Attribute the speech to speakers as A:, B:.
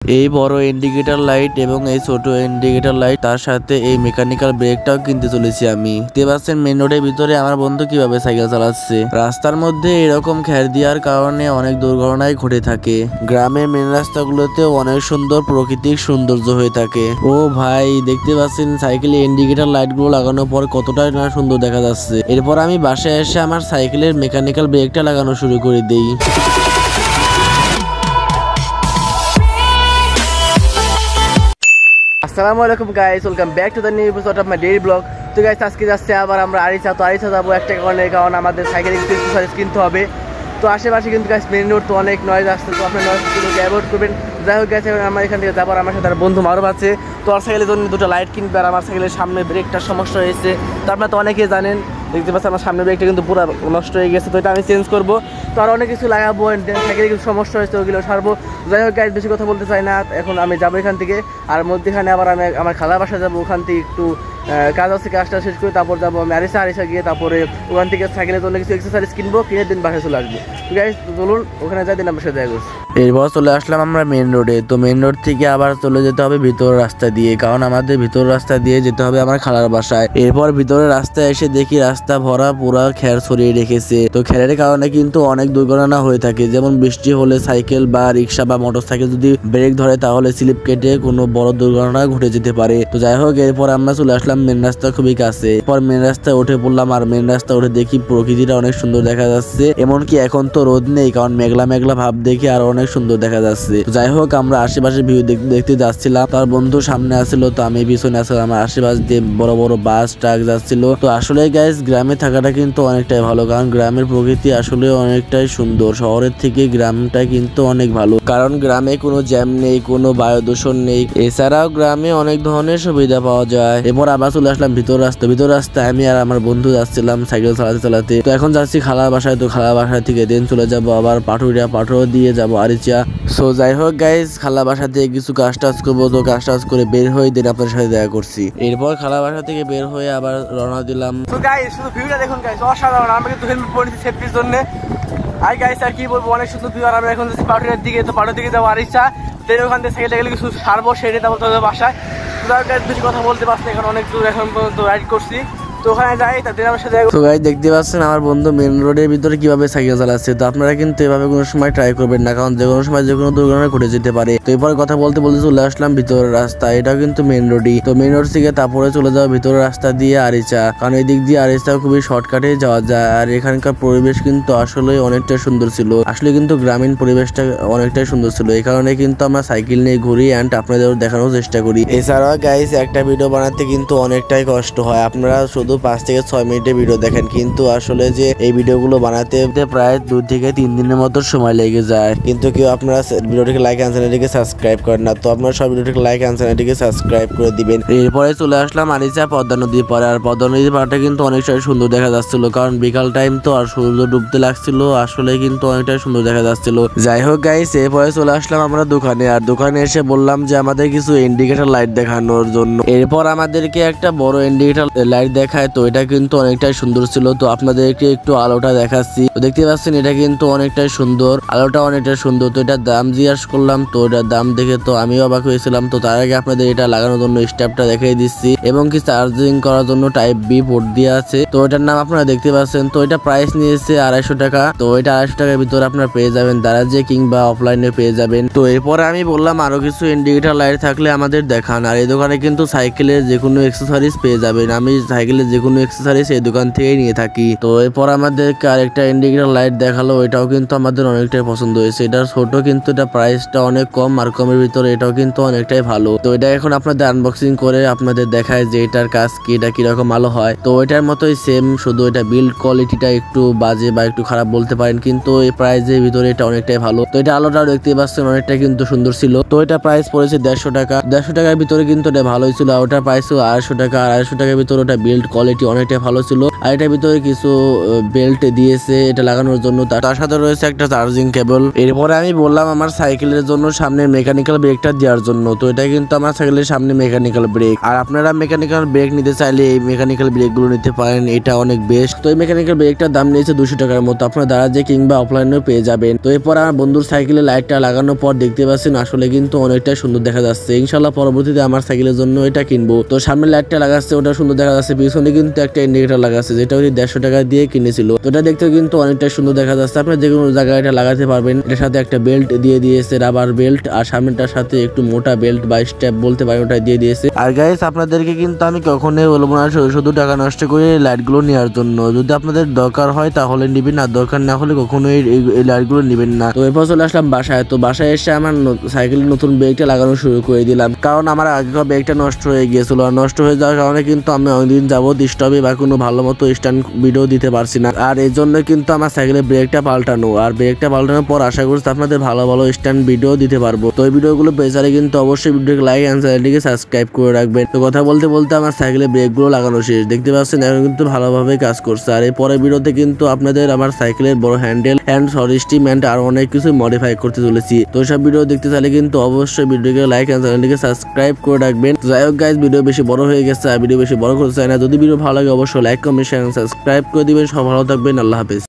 A: এই বড় indicator light এবং এই ছোট ইন্ডিকেটর লাইট তার সাথে এই মেকানিক্যাল ব্রেকটাও কিনতে চলেছি আমি। দেখতে পাচ্ছেন মেন রোডের ভিতরে আমার বন্ধু কিভাবে সাইকেল চালাচ্ছে। রাস্তার মধ্যে এরকম খ্যার দেওয়ার কারণে অনেক দুর্ঘটনাই ঘটে থাকে। গ্রামের মেন রাস্তাগুলোতেও অনেক সুন্দর প্রাকৃতিক সৌন্দর্য হয়ে থাকে। ও ভাই দেখতে পাচ্ছেন সাইকেলে ইন্ডিকেটর লাইট গুলো লাগানোর পর কতটা না সুন্দর দেখা যাচ্ছে। এরপর আমি বাসায় এসে আমার সাইকেলের মেকানিক্যাল ব্রেকটা লাগানো শুরু করে দিই। আসসালামু আলাইকুম guys, welcome back to the new episode of my daily blog. তো গাইস আজকে যাচ্ছে আবার আমরা আরিচা যাবো একটা কারণ আমাদের সাইকেল সার্ভিস কিনতে হবে। তো আশেপাশে কিন্তু গাইস মেন রোড তো অনেক নয়েজ আসছে, তো আপনার নয়েজগুলোকে অ্যাভয়েড করবেন। যাই হোক গাইস আমরা এখান থেকে যাবো, আমার সাথে আর বন্ধু মারুফ আছে। তো আর সাইকেলের জন্য দুটো লাইট কিনবে, আর আমার সাইকেলের সামনে ব্রেকটার সমস্যা হয়েছে। তো আপনারা তো অনেকেই জানেন, দেখতে পাচ্ছেন আমার সামনে ব্রেকটা কিন্তু পুরো নষ্ট হয়ে গেছে। তো এটা আমি চেঞ্জ করবো, তো আর অনেক কিছু লাগাবো, সাইকেলে কিছু সমস্যা হয়েছে ওগুলো সারবো। যাই হোক গাইস বেশি কথা বলতে চাই না, এখন আমি যাবো এখান থেকে। আর মধ্যেখানে আবার আমি আমার খালা বাসায় যাবো, ওখান থেকে একটু কাজ আছে, কাজটা শেষ করে তারপর যাবো আমি আরিসা গিয়ে, তারপরে ওখান থেকে সাইকেলের জন্য কিছু এক্সারসাইজ কিনবো, কিনে দিন বাসায় চলে আসবো। গাইস চলুন ওখানে যাই, দিন আমার সাথে দেখা করছি। এরপর চলে আসলাম আমরা মেন রোডে। তো মেন রোড থেকে আবার চলে যেতে হবে ভিতর রাস্তা দিয়ে, কারণ আমাদের ভিতর রাস্তা দিয়ে যেতে হবে আমার খালার বাসায়। এরপর ভিতরের রাস্তায় এসে দেখি রাস্তা ভরা পুরা খ্যার ছড়িয়ে রেখেছে। তো খ্যারের কারণে কিন্তু অনেক দুর্ঘটনা হয়ে থাকে, যেমন বৃষ্টি হলে সাইকেল বা রিক্সা বা মোটর সাইকেল যদি ব্রেক ধরে তাহলে স্লিপ কেটে কোনো বড় দুর্ঘটনা ঘটে যেতে পারে। তো যাই হোক এরপর আমরা চলে আসলাম মেন রাস্তা খুবই কাছে। এরপর মেন রাস্তায় উঠে পড়লাম, আর মেন রাস্তা উঠে দেখি প্রকৃতিটা অনেক সুন্দর দেখা যাচ্ছে। এমনকি এখন তো রোদ নেই, কারণ মেঘলা মেঘলা ভাব দেখে আর অনেক সুন্দর দেখা যাচ্ছে। যাই হোক আমরা আশেপাশে ভিউ দেখতে যাচ্ছিলাম, তার বন্ধু সামনে আসছিল, তো আমি পিছনে আসছিলাম। আমার আশেপাশ দিয়ে বড় বড় বাস ট্রাক যাচ্ছিল। তো আসলে গাইস গ্রামে থাকাটা কিন্তু অনেকটাই ভালো, কারণ গ্রামের প্রকৃতি আসলে অনেকটাই সুন্দর। শহরের থেকে গ্রামটা কিন্তু অনেক ভালো, কারণ গ্রামে কোনো জ্যাম নেই, কোনো বায়ু দূষণ নেই। এছাড়াও গ্রামে অনেক ধরনের সুবিধা পাওয়া যায়। এরপর আবার চলে আসলাম ভিতর রাস্তায় আমি আর আমার বন্ধু যাচ্ছিলাম সাইকেল চালাতে। তো এখন যাচ্ছি খালার বাসায়। তো খালার বাসা থেকে দেন চলে যাবো আবার পাটুরিয়া দিয়ে যাবো আরিচা। সো যাই হোক গাইস খালা বাসা থেকে কিছু কাজ টাজ করবো, তো কাজ টাজ করে বের হয়ে দেন আপনার সাথে দেখা করছি। এরপর খালা বাসা থেকে বের হয়ে আবার রওনা দিলাম। তো গাইস শুধু ভিউটা দেখুন গাইস, অসাধারণ। আমি কিন্তু হেলমেট পরে নিচ্ছি সেফটির জন্য। আর গাইস আর কি বলবো, অনেক সুন্দর ভিউ। আর আমরা এখন যাচ্ছি পাটুরিয়ার দিকে। তো পাটুরিয়ার দিকে যাবো আরিচা, তো ওখান থেকে সাইকেল কিছু সারবো, সেটা তারপর তোদের বাসায়। তো গাইস বেশি কথা বলতে পারছি, এখন অনেক দূর এখন পর্যন্ত রাইড করছি। তো ওখানে যাই, তাদের আমার সাথে। তো গাইস দেখতে পাচ্ছেন আমার বন্ধু মেন রোডের ভিতরে কিভাবে সাইকেল চালাচ্ছে। তো আপনারা কিন্তু এভাবে কোনো সময় ট্রাই করবেন না, কারণ যে কোনো সময় যে কোনো দুর্ঘটনা ঘটে যেতে পারে। তো এরপর কথা বলতে চলে আসলাম ভিতরের রাস্তা। এটাও কিন্তু মেন রোডই। তো মেন রোড থেকে তারপরে চলে যাওয়া ভিতরের রাস্তা দিয়ে আরিচা, কারণ এই দিক দিয়ে আরিচা খুবই শর্টকাটে যাওয়া যায়। আর এখানকার পরিবেশ কিন্তু আসলে অনেকটাই সুন্দর ছিল। আসলে কিন্তু গ্রামীণ পরিবেশটা অনেকটাই সুন্দর ছিল, এই কারণে কিন্তু আমরা সাইকেল নিয়ে ঘুরি অ্যান্ড আপনাদের দেখানোর চেষ্টা করি। এছাড়াও গাইস একটা ভিডিও বানাতে কিন্তু অনেকটাই কষ্ট হয়। আপনারা শুধু 5 থেকে 6 মিনিটের ভিডিও দেখেন, কিন্তু আসলে যে এই ভিডিওগুলো বানাতে প্রায় 2 থেকে 3 দিনের মতো সময় লেগে যায়। কিন্তু কেউ আপনারা ভিডিওটিকে লাইক এন্ড চ্যানেলটিকে সাবস্ক্রাইব করেন না। তো আপনারা সব ভিডিওটিকে লাইক এন্ড চ্যানেলটিকে সাবস্ক্রাইব করে দিবেন। এরপরে চলে আসলাম আরিচা পদ্মা নদীর পাড়ে। আর পদ্মা নদীর পাড়টা কিন্তু অনেকটাই সুন্দর দেখা যাচ্ছিল, কারণ বিকাল টাইম তো আর সূর্য ডুবতে লাগছিল। আসলে কিন্তু অনেকটাই সুন্দর দেখা যাচ্ছিল। যাই হোক গাইস এরপরে চলে আসলাম আমরা দোকানে। আর দোকানে এসে বললাম যে আমাদের কিছু ইন্ডিকেটর লাইট দেখানোর জন্য। এরপর আমাদেরকে একটা বড় ইন্ডিকেটর লাইট দেখায়। তো এটা কিন্তু অনেকটাই সুন্দর ছিল। তো আপনাদেরকে একটু আলোটা দেখাচ্ছি। তো দেখতে পাচ্ছেন এটা কিন্তু অনেকটাই সুন্দর, আলোটা অনেকটাই সুন্দর। তো এটার দাম জিজ্ঞাসা করলাম, তো এটার দাম দেখে তো আমিও অবাক হয়েছিলাম। তো তার আগে আপনাদের এটা লাগানোর জন্য স্টেপটা দেখিয়ে দিচ্ছি, এবং কি চার্জিং করার জন্য টাইপ বি পোর্ট দিয়ে আছে। তো এটার নাম আপনারা দেখতে পাচ্ছেন। তো এটা প্রাইস নিয়েছে 250 টাকা। তো এটা 250 টাকার ভিতরে আপনারা পেয়ে যাবেন দারাজে কিংবা অফলাইনে পেয়ে যাবেন। তো এরপরে আমি বললাম আরো কিছু ইন্ডিকেটর লাইট থাকলে আমাদের দেখান। আর এই দোকানে কিন্তু সাইকেলের যে কোনো অ্যাক্সেসরিজ পেয়ে যাবেন। আমি সাইকেলের যে কোনো অ্যাক্সেসরিজ এই দোকান থেকেই নিয়ে থাকি। তো এরপর আমাদেরকে আরেকটা ইন্ডিকেটর লাইট দেখালো, এটাও কিন্তু আমাদের অনেকটাই পছন্দ হয়েছে। এটা ছোট কিন্তু এটা প্রাইসটা অনেক কম, আর কমের ভিতরে এটাও কিন্তু অনেকটাই ভালো। তো এটা এখন আপনাদের আনবক্সিং করে আপনাদের দেখায় যে এটার কাজ কি, এটা কিরকম আলো হয়। তো এটার মতোই সেম, শুধু এটা বিল্ড কোয়ালিটিটা একটু বাজে বা একটু খারাপ বলতে পারেন, কিন্তু এই প্রাইসের ভিতরে এটা অনেকটাই ভালো। তো এটা আলোটাও দেখতে পাচ্ছেন অনেকটাই কিন্তু সুন্দর ছিল। তো এটা প্রাইস পড়েছে 150 টাকা। 150 টাকার ভিতরে কিন্তু এটা ভালোই ছিল। আর ওটার প্রাইস 250 টাকা। আর 250 টাকার ভিতরে ওটা বিল্ড কোয়ালিটি অনেকটাই ভালো ছিল। আর এটার ভিতরে কিছু বেল্ট দিয়েছে এটা লাগানোর জন্য, তার সাথে রয়েছে একটা চার্জিং কেবল। এরপরে আমি বললাম আমার সাইকেলের জন্য সামনে মেকানিক্যাল ব্রেকটা দেওয়ার জন্য। তো এটা কিন্তু আমার সাইকেলের সামনে মেকানিক্যাল ব্রেক। আর আপনারা মেকানিক্যাল ব্রেক নিতে চাইলে এই মেকানিক্যাল ব্রেক গুলো নিতে পারেন, এটা অনেক বেস্ট। তো এই মেকানিক্যাল ব্রেকটার দাম নিয়েছে 200 টাকার মতো, আপনারা দারাজে কিংবা অফলাইনেও পেয়ে যাবেন। তো এরপর আমার বন্ধুর সাইকেলে লাইটটা লাগানোর পর দেখতে পাচ্ছেন আসলে কিন্তু অনেকটা সুন্দর দেখা যাচ্ছে। ইনশাল্লাহ পরবর্তীতে আমার সাইকেলের জন্য এটা কিনবো। তো সামনে লাইটটা লাগাচ্ছে ওটা সুন্দর দেখা যাচ্ছে, পিছনে কিন্তু একটা ইন্ডিকেটর লাগাচ্ছে যেটা হচ্ছে 150 টাকা দিয়ে কিনেছিল। তো এটা দেখতে কিন্তু অনেকটা সুন্দর দেখা যাচ্ছে, আপনি যে কোনো জায়গায় এটা লাগাতে পারবেন। এটার সাথে একটা বেল্ট দিয়ে দিয়েছে, রাবার বেল্ট, আর সামনেটার সাথে একটু মোটা বেল্ট বা স্টেপ বলতে পারেন ওটা দিয়ে দিয়েছে। আর গাইস আপনাদেরকে কিন্তু আমি কখনোই বলবো না শুধু টাকা নষ্ট করে লাইট গুলো নেওয়ার জন্য। যদি আপনাদের দরকার হয় তাহলে নিবেন, আর দরকার না হলে কখনোই এই লাইট গুলো নিবেন না। তো এরপর চলে আসলাম বাসায়। তো বাসায় এসে আমার সাইকেলের নতুন ব্রেকটা লাগানো শুরু করে দিলাম, কারণ আমার আগেকার ব্রেকটা নষ্ট হয়ে গিয়েছিল। আর নষ্ট হয়ে যাওয়ার কারণে কিন্তু আমি অনেকদিন যাবত স্টপে বা কোনো ভালো মতো স্ট্যান্ড ভিডিও দিতে পারছি না। আর এই জন্য কিন্তু আমার সাইকেলের ব্রেকটা পাল্টানো, আর ব্রেকটা পাল্টানোর পর আশা করছি আপনাদের ভালো ভালো স্ট্যান্ড ভিডিও দিতে পারবো। তো এই ভিডিওগুলো পেছালে কিন্তু অবশ্যই ভিডিওকে লাইক এন্ড চ্যানেলটিকে সাবস্ক্রাইব করে রাখবেন। তো কথা বলতে বলতে আমার সাইকেলের ব্রেকগুলো লাগানো শেষ, দেখতে পাচ্ছেন এখন কিন্তু ভালোভাবে কাজ করছে। আর এই পরের ভিডিওতে কিন্তু আপনাদের আমার সাইকেলের বড় হ্যান্ডেল অ্যান্ড সরিস্টিম অ্যান্ড আর অনেক কিছু মডিফাই করতে চলেছি। তো সব ভিডিও দেখতে চাইলে কিন্তু অবশ্যই ভিডিওকে লাইক এন্ড চ্যানেলটিকে সাবস্ক্রাইব করে রাখবেন। যাই হোক গাইস, ভিডিও বেশি বড় হয়ে গেছে, আর ভিডিও বেশি বড় করতে চাই না। যদি ভিডিও ভালো লাগে অবশ্যই লাইক কমেন্ট শেয়ার সাবস্ক্রাইব করে দিবেন। সব ভালো থাকবেন, আল্লাহ হাফেজ।